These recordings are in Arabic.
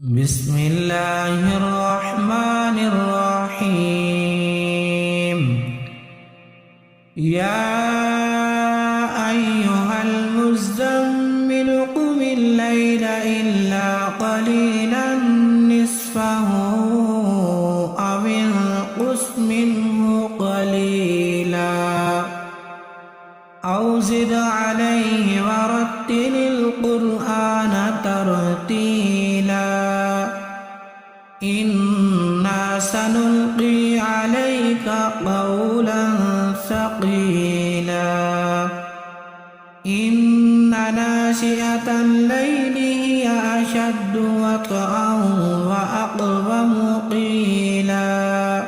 بسم الله الرحمن الرحيم. يا أيها المزمل قم الليل إلا قليلا نصفه أو انقص منه قليلا أو زد عليه ورتل القرآن ترتيلا إنا سنلقي عليك قولا ثقيلا إن ناشئة الليل هي أشد وطئا وأقوم قيلا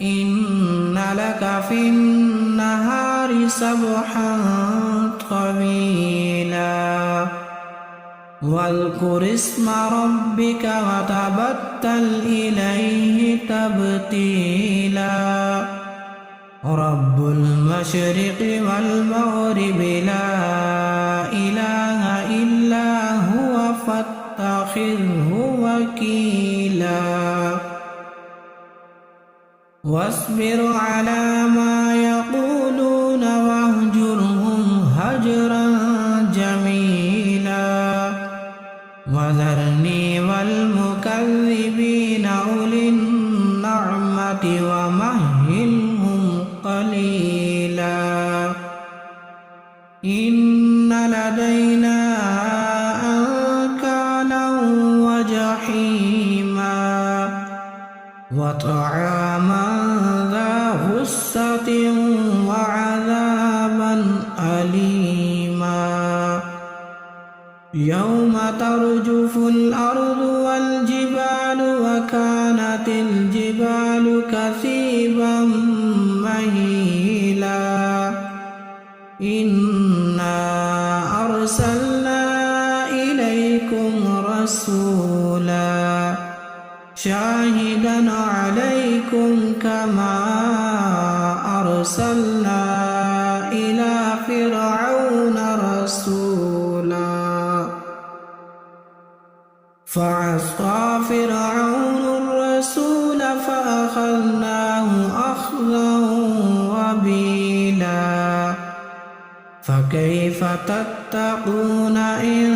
إن لك في النهار سبحا طويلا واذكر اسم ربك وتبتل إليه تبتيلا رب المشرق والمغرب لا إله إلا هو فاتخذه وكيلا واصبر على ما يقولون واهجرهم هجرا جميلا وذرني والمكذبين أولي النعمة ومهلهم قليلا إن لدينا أنكالا وجحيما وطعاما ذا غصة وعذابا أليما يوم ترجف الأرض والجبال وكانت الجبال كثيبا مهيلا إنا أرسلنا إليكم رسولا شاهدا عليكم كما أرسلنا إلى فرعون رسولا فعصى فرعون الرسول فأخذناه أخذا وبيلا فكيف تتقون إن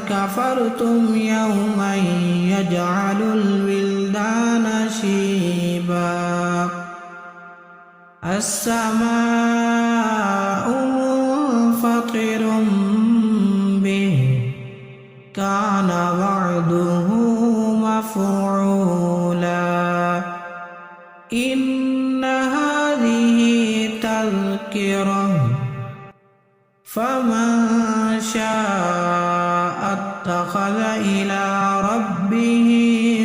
كفرتم يوما يجعل الولدان شيبا السماء منفطر به كان وعده مفعولا إن هذه تذكرة فمن شاء اتخذ إلى ربه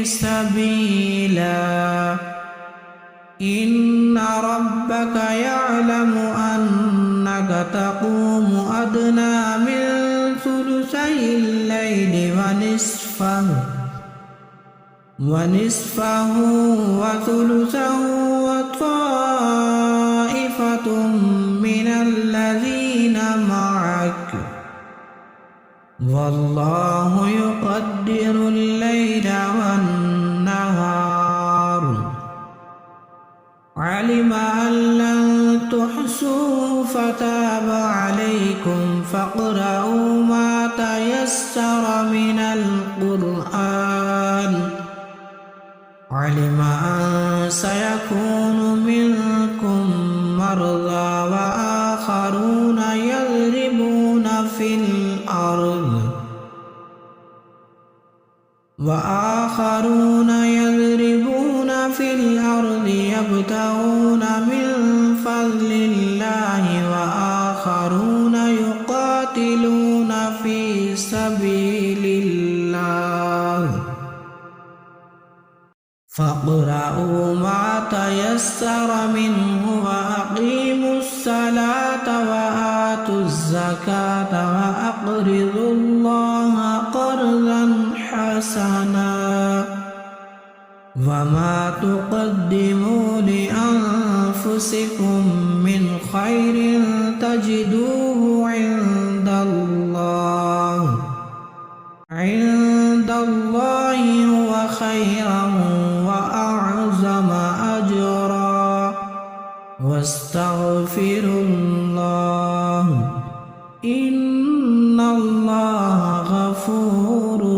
سبيلا إن ربك يعلم أنك تقوم أدنى من ثلثي الليل ونصفه وثلثه وطائفة من الذين معك والله يقدر الليل والنهار علم أن لن تحصوا فتاب عليكم فاقرؤوا ما تيسر من القرآن علم أن سيكون منكم مرضى وآخرون يضربون في الأرض يبتغون من فضل الله وآخرون يقاتلون في سبيل الله فاقرؤوا ما تيسر منه وأقيموا الصلاة وآتوا الزكاة وأقرضوا الله قرضا حسنا وما تقدموا لأنفسكم من خير تجدوه عند الله خيرا وأعظم أجرا واستغفروا الله إن الله غفور